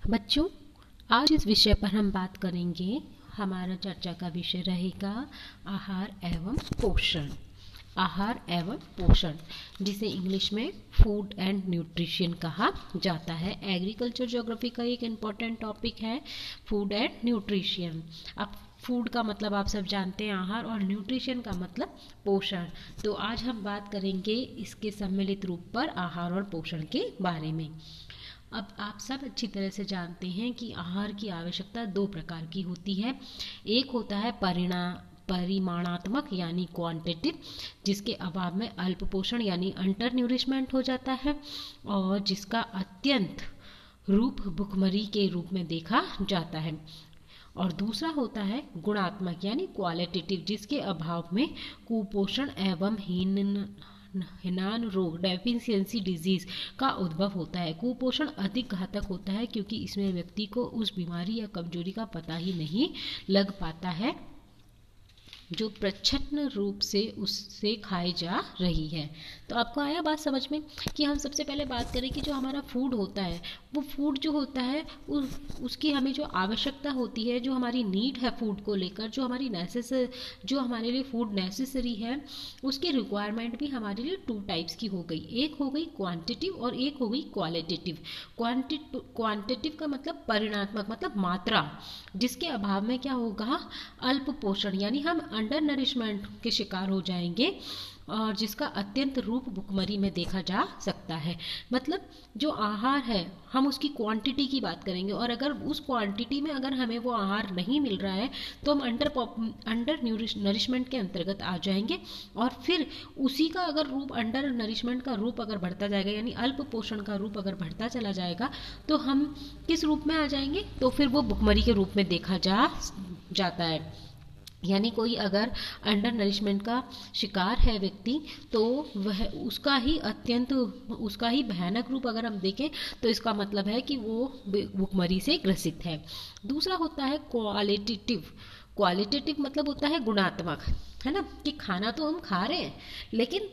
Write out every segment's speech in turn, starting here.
बच्चों, आज इस विषय पर हम बात करेंगे। हमारा चर्चा का विषय रहेगा आहार एवं पोषण। आहार एवं पोषण, जिसे इंग्लिश में फूड एंड न्यूट्रिशन कहा जाता है। एग्रीकल्चर ज्योग्राफी का एक इम्पॉर्टेंट टॉपिक है फूड एंड न्यूट्रिशन। अब फूड का मतलब आप सब जानते हैं आहार, और न्यूट्रिशन का मतलब पोषण। तो आज हम बात करेंगे इसके सम्मिलित रूप पर आहार और पोषण के बारे में। अब आप सब अच्छी तरह से जानते हैं कि आहार की आवश्यकता दो प्रकार की होती है। एक होता है परिमाणात्मक यानी क्वांटिटिव, जिसके अभाव में अल्प पोषण यानी अंडर न्यूरिशमेंट हो जाता है, और जिसका अत्यंत रूप भुखमरी के रूप में देखा जाता है। और दूसरा होता है गुणात्मक यानी क्वालिटेटिव, जिसके अभाव में कुपोषण एवं हीनान रोग डेफिशिएंसी डिजीज का उद्भव होता है। कुपोषण अधिक घातक होता है क्योंकि इसमें व्यक्ति को उस बीमारी या कमजोरी का पता ही नहीं लग पाता है जो प्रच्छन्न रूप से उससे खाई जा रही है। तो आपको आया बात समझ में कि हम सबसे पहले बात करें कि जो हमारा फूड होता है, वो फूड जो होता है उसकी हमें जो आवश्यकता होती है, जो हमारी नीड है फूड को लेकर, जो हमारे लिए फूड नेसेसरी है, उसकी रिक्वायरमेंट भी हमारे लिए टू टाइप्स की हो गई। एक हो गई क्वांटिटिव और एक हो गई क्वालिटेटिव। क्वांटिटिव का मतलब परिमाणात्मक, मतलब मात्रा, जिसके अभाव में क्या होगा, अल्प पोषण यानी हम अंडर नरिशमेंट के शिकार हो जाएंगे, और जिसका अत्यंत रूप भुखमरी में देखा जा सकता है। मतलब जो आहार है हम उसकी क्वांटिटी की बात करेंगे, और अगर उस क्वांटिटी में अगर हमें वो आहार नहीं मिल रहा है तो हम अंडर नरिशमेंट के अंतर्गत आ जाएंगे। और फिर उसी का अगर रूप, अंडर नरिशमेंट का रूप अगर बढ़ता जाएगा यानी अल्प पोषण का रूप अगर बढ़ता चला जाएगा, तो हम किस रूप में आ जाएंगे, तो फिर वो भुखमरी के रूप में देखा जाता है। यानी कोई अगर अंडर नरिशमेंट का शिकार है व्यक्ति, तो वह उसका ही भयानक रूप अगर हम देखें तो इसका मतलब है कि वो भुखमरी से ग्रसित है। दूसरा होता है क्वालिटेटिव। क्वालिटेटिव मतलब होता है गुणात्मक, है ना, कि खाना तो हम खा रहे हैं, लेकिन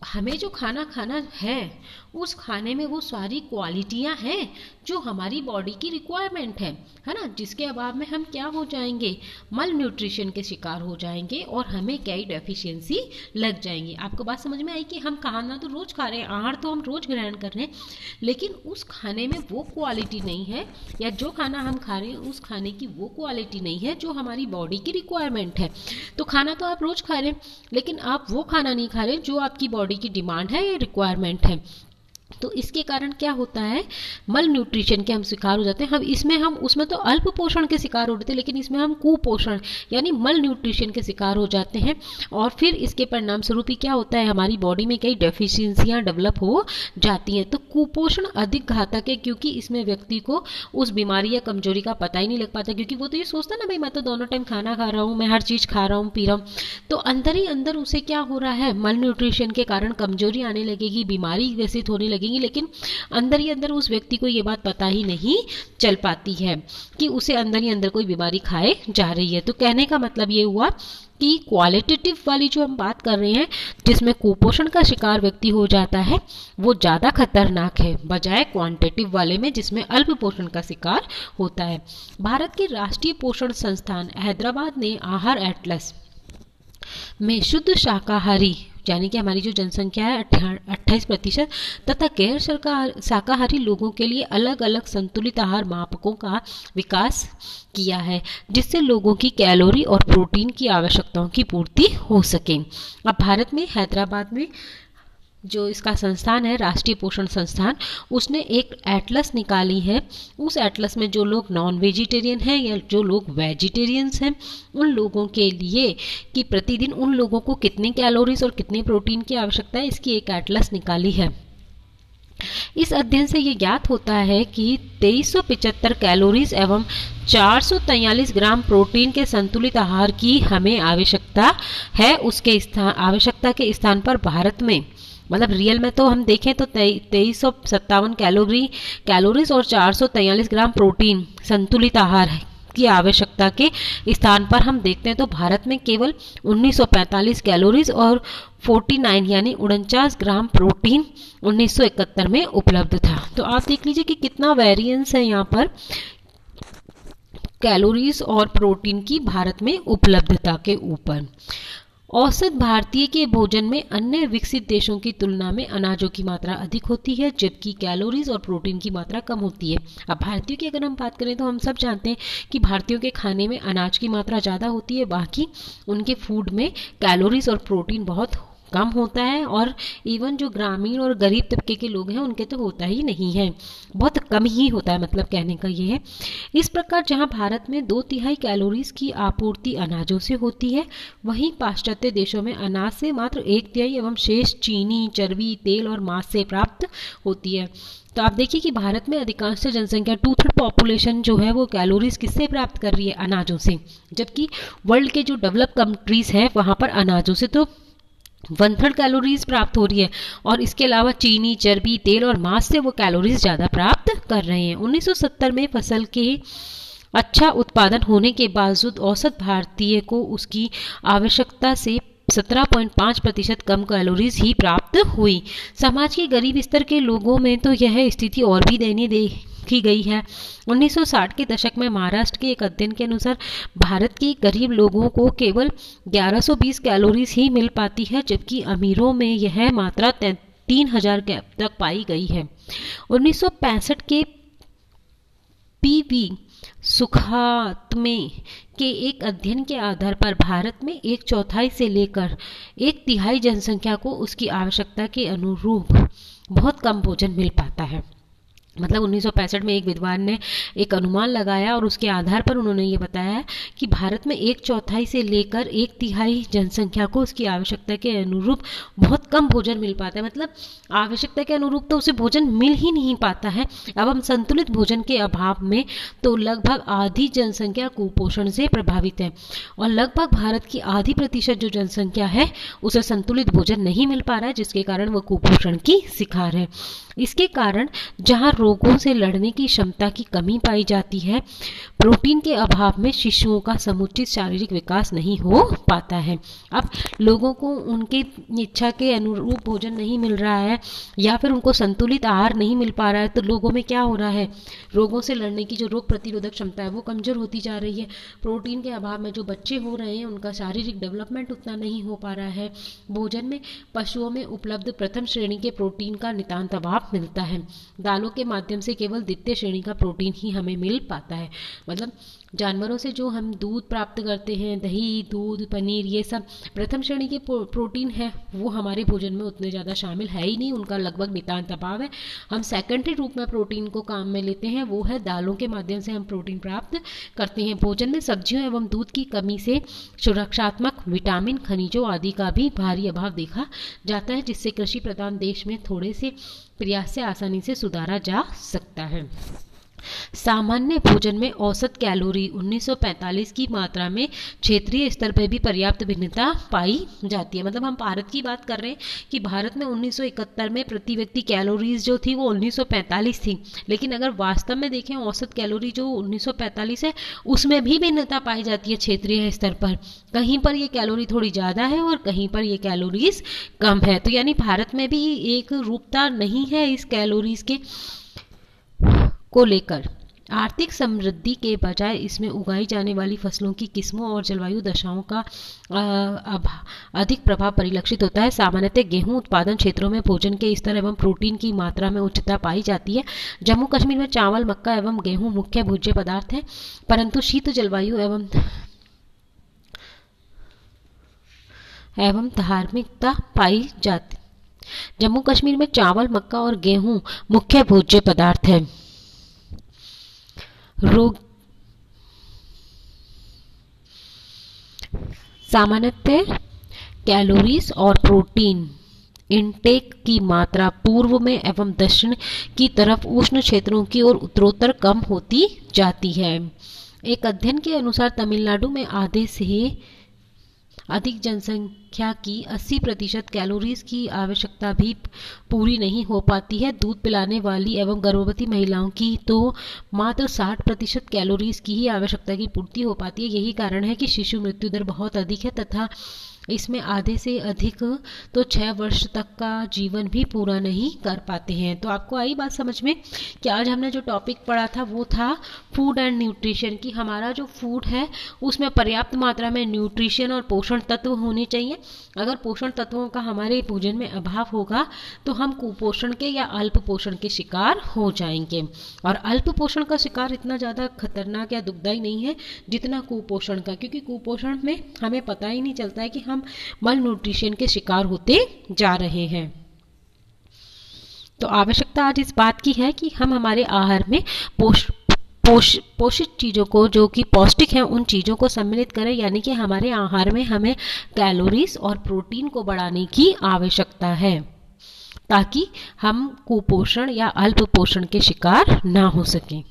हमें जो खाना खाना है उस खाने में वो सारी क्वालिटियां हैं जो हमारी बॉडी की रिक्वायरमेंट है ना, जिसके अभाव में हम क्या हो जाएंगे, मल न्यूट्रिशन के शिकार हो जाएंगे और हमें कई डेफिशिएंसी लग जाएंगी। आपको बात समझ में आई कि हम खाना तो रोज खा रहे हैं, आहार तो हम रोज ग्रहण कर रहे हैं, लेकिन उस खाने में वो क्वालिटी नहीं है, या जो खाना हम खा रहे हैं उस खाने की वो क्वालिटी नहीं है जो हमारी बॉडी की रिक्वायरमेंट है। तो खाना तो आप रोज खा रहे हैं, लेकिन आप वो खाना नहीं खा रहे जो आपकी बॉडी की डिमांड है या रिक्वायरमेंट है। तो इसके कारण क्या होता है, मल न्यूट्रिशन के हम शिकार हो जाते हैं। उसमें तो अल्प पोषण के शिकार हो रहे थे, लेकिन इसमें हम कुपोषण यानी मल न्यूट्रिशन के शिकार हो जाते हैं, और फिर इसके परिणाम स्वरूप ही क्या होता है, हमारी बॉडी में कई डेफिशिएंसियां डेवलप हो जाती हैं। तो कुपोषण अधिक घातक है क्योंकि इसमें व्यक्ति को उस बीमारी या कमजोरी का पता ही नहीं लग पाता, क्योंकि वो तो ये सोचता ना, भाई मैं तो दोनों टाइम खाना खा रहा हूँ, मैं हर चीज खा रहा हूँ, पी रहा हूँ, तो अंदर ही अंदर उसे क्या हो रहा है, मल न्यूट्रिशन के कारण कमजोरी आने लगेगी, बीमारी ग्रसित होने लगेगी, लेकिन अंदर ही अंदर उस व्यक्ति को ये बात पता ही नहीं चल पाती है कि उसे अंदर ही अंदर कोई बीमारी खाए जा रही है। तो कहने का मतलब ये हुआ कि क्वालिटेटिव वाली जो हम बात कर रहे हैं, जिसमें कुपोषण का शिकार व्यक्ति हो जाता है, वो ज्यादा खतरनाक है बजाय क्वांटिटिव वाले में जिसमें अल्प पोषण का शिकार होता है। भारत के राष्ट्रीय पोषण संस्थान हैदराबाद ने आहार एटलस में शुद्ध शाकाहारी यानी कि हमारी जो जनसंख्या है 28% तथा गैर शाकाहारी लोगों के लिए अलग अलग संतुलित आहार मापकों का विकास किया है, जिससे लोगों की कैलोरी और प्रोटीन की आवश्यकताओं की पूर्ति हो सके। अब भारत में हैदराबाद में जो इसका संस्थान है, राष्ट्रीय पोषण संस्थान, उसने एक एटलस निकाली है। उस एटलस में जो लोग नॉन वेजिटेरियन हैं या जो लोग वेजिटेरियंस हैं, उन लोगों के लिए कि प्रतिदिन उन लोगों को कितनी कैलोरीज और कितनी प्रोटीन की आवश्यकता है, इसकी एक एटलस निकाली है। इस अध्ययन से ये ज्ञात होता है कि 2375 कैलोरीज एवं 443 ग्राम प्रोटीन के संतुलित आहार की हमें आवश्यकता है। उसके आवश्यकता के स्थान पर भारत में, मतलब रियल में तो हम देखें तो 2357 कैलोरीज और 443 ग्राम प्रोटीन संतुलित आहार की आवश्यकता के स्थान पर हम देखते हैं तो भारत में केवल 1945 कैलोरीज और 49 यानी 49 ग्राम प्रोटीन 1971 में उपलब्ध था। तो आप देख लीजिए कि कितना वेरिएंस है यहाँ पर कैलोरीज और प्रोटीन की भारत में उपलब्धता के ऊपर। औसत भारतीय के भोजन में अन्य विकसित देशों की तुलना में अनाजों की मात्रा अधिक होती है, जबकि कैलोरीज और प्रोटीन की मात्रा कम होती है। अब भारतीयों की अगर हम बात करें तो हम सब जानते हैं कि भारतीयों के खाने में अनाज की मात्रा ज़्यादा होती है, बाकी उनके फूड में कैलोरीज और प्रोटीन बहुत कम होता है, और इवन जो ग्रामीण और गरीब तबके के लोग हैं उनके तो होता ही नहीं है, बहुत कम ही होता है, मतलब कहने का ये है। इस प्रकार जहां भारत में 2/3 कैलोरीज की आपूर्ति अनाजों से होती है, वहीं पाश्चात्य देशों में अनाज से मात्र 1/3 एवं शेष चीनी, चर्बी, तेल और मांस से प्राप्त होती है। तो आप देखिए कि भारत में अधिकांश जनसंख्या 2/3 पॉपुलेशन जो है वो कैलोरीज किससे प्राप्त कर रही है, अनाजों से, जबकि वर्ल्ड के जो डेवलप कंट्रीज हैं वहां पर अनाजों से तो 1/3 कैलोरीज प्राप्त हो रही है, और इसके अलावा चीनी, चर्बी, तेल और मांस से वो कैलोरीज ज़्यादा प्राप्त कर रहे हैं। 1970 में फसल के अच्छा उत्पादन होने के बावजूद औसत भारतीय को उसकी आवश्यकता से 17.5% कम कैलोरीज ही प्राप्त हुई। समाज के गरीब स्तर के लोगों में तो यह स्थिति और भी दयनीय देखी गई है। 1960 के दशक में महाराष्ट्र के एक अध्ययन के अनुसार भारत के गरीब लोगों को केवल 1120 कैलोरीज ही मिल पाती है, जबकि अमीरों में यह मात्रा 3000 तक पाई गई है। 1965 के पीवी सुखात्मे के एक अध्ययन के आधार पर भारत में 1/4 से लेकर 1/3 जनसंख्या को उसकी आवश्यकता के अनुरूप बहुत कम भोजन मिल पाता है। मतलब 1965 में एक विद्वान ने एक अनुमान लगाया और उसके आधार पर उन्होंने ये बताया कि भारत में 1/4 से लेकर 1/3 जनसंख्या को उसकी आवश्यकता के अनुरूप बहुत कम भोजन मिल पाता है। मतलब आवश्यकता के अनुरूप तो उसे भोजन मिल ही नहीं पाता है। अब हम संतुलित भोजन के अभाव में तो लगभग आधी जनसंख्या कुपोषण से प्रभावित है, और लगभग भारत की आधी प्रतिशत जो जनसंख्या है उसे संतुलित भोजन नहीं मिल पा रहा है, जिसके कारण वह कुपोषण की शिकार है। इसके कारण जहां रोगों से लड़ने की क्षमता की कमी पाई जाती है, प्रोटीन के अभाव में शिशुओं का समुचित शारीरिक विकास नहीं हो पाता है। अब लोगों को उनके इच्छा के अनुरूप भोजन नहीं मिल रहा है या फिर उनको संतुलित आहार नहीं मिल पा रहा है, तो लोगों में क्या हो रहा है, रोगों से लड़ने की जो रोग प्रतिरोधक क्षमता है वो कमजोर होती जा रही है। प्रोटीन के अभाव में जो बच्चे हो रहे हैं उनका शारीरिक डेवलपमेंट उतना नहीं हो पा रहा है। भोजन में पशुओं में उपलब्ध प्रथम श्रेणी के प्रोटीन का नितांत अभाव मिलता है। दालों के माध्यम से केवल द्वितीय श्रेणी का प्रोटीन ही हमें मिल पाता है। मतलब जानवरों से जो हम दूध प्राप्त करते हैं, दही, दूध, पनीर, ये सब प्रथम श्रेणी के प्रोटीन है, वो हमारे भोजन में उतने ज़्यादा शामिल है ही नहीं, उनका लगभग नितांत अभाव है। हम सेकेंडरी रूप में प्रोटीन को काम में लेते हैं, वो है दालों के माध्यम से हम प्रोटीन प्राप्त करते हैं। भोजन में सब्जियों एवं दूध की कमी से सुरक्षात्मक विटामिन, खनिजों आदि का भी भारी अभाव देखा जाता है, जिससे कृषि प्रधान देश में थोड़े से प्रयास से आसानी से सुधारा जा सकता है। सामान्य भोजन में औसत कैलोरी 1945 की मात्रा में क्षेत्रीय स्तर पर भी पर्याप्त भिन्नता पाई जाती है। मतलब हम भारत की बात कर रहे हैं कि भारत में 1971 में प्रति व्यक्ति कैलोरीज जो थी वो 1945 थी, लेकिन अगर वास्तव में देखें औसत कैलोरी जो 1945 है उसमें भी भिन्नता पाई जाती है क्षेत्रीय स्तर पर। कहीं पर ये कैलोरी थोड़ी ज़्यादा है और कहीं पर ये कैलोरीज कम है। तो यानी भारत में भी एक रूपता नहीं है इस कैलोरीज के को लेकर। आर्थिक समृद्धि के बजाय इसमें उगाई जाने वाली फसलों की किस्मों और जलवायु दशाओं का अधिक प्रभाव परिलक्षित होता है। सामान्यतः गेहूं उत्पादन क्षेत्रों में भोजन के स्तर एवं प्रोटीन की मात्रा में उच्चता पाई जाती है। जम्मू कश्मीर में चावल, मक्का एवं गेहूं मुख्य भोज्य पदार्थ हैं, परंतु शीत जलवायु एवं धार्मिकता पाई जाती। जम्मू कश्मीर में चावल, मक्का और गेहूं मुख्य भोज्य पदार्थ हैं। सामान्यतः कैलोरीज और प्रोटीन इनटेक की मात्रा पूर्व में एवं दक्षिण की तरफ उष्ण क्षेत्रों की ओर उत्तरोत्तर कम होती जाती है। एक अध्ययन के अनुसार तमिलनाडु में अधिक जनसंख्या की 80% कैलोरीज की आवश्यकता भी पूरी नहीं हो पाती है। दूध पिलाने वाली एवं गर्भवती महिलाओं की तो मात्र 60% कैलोरीज की ही आवश्यकता की पूर्ति हो पाती है। यही कारण है कि शिशु मृत्यु दर बहुत अधिक है तथा इसमें आधे से अधिक तो 6 वर्ष तक का जीवन भी पूरा नहीं कर पाते हैं। तो आपको आई बात समझ में कि आज हमने जो टॉपिक पढ़ा था वो था फूड एंड न्यूट्रिशन, कि हमारा जो फूड है उसमें पर्याप्त मात्रा में न्यूट्रिशन और पोषण तत्व होने चाहिए। अगर पोषण तत्वों का हमारे भोजन में अभाव होगा तो हम कुपोषण के या अल्प पोषण के शिकार हो जाएंगे। और अल्प पोषण का शिकार इतना ज़्यादा खतरनाक या दुखदायी नहीं है जितना कुपोषण का, क्योंकि कुपोषण में हमें पता ही नहीं चलता है कि हम मल न्यूट्रिशन के शिकार होते जा रहे हैं। तो आवश्यकता आज इस बात की है कि हम हमारे आहार में पोषित चीज़ों को, जो कि पौष्टिक हैं, उन चीज़ों को सम्मिलित करें, यानी कि हमारे आहार में हमें कैलोरीज और प्रोटीन को बढ़ाने की आवश्यकता है ताकि हम कुपोषण या अल्प पोषण के शिकार ना हो सकें।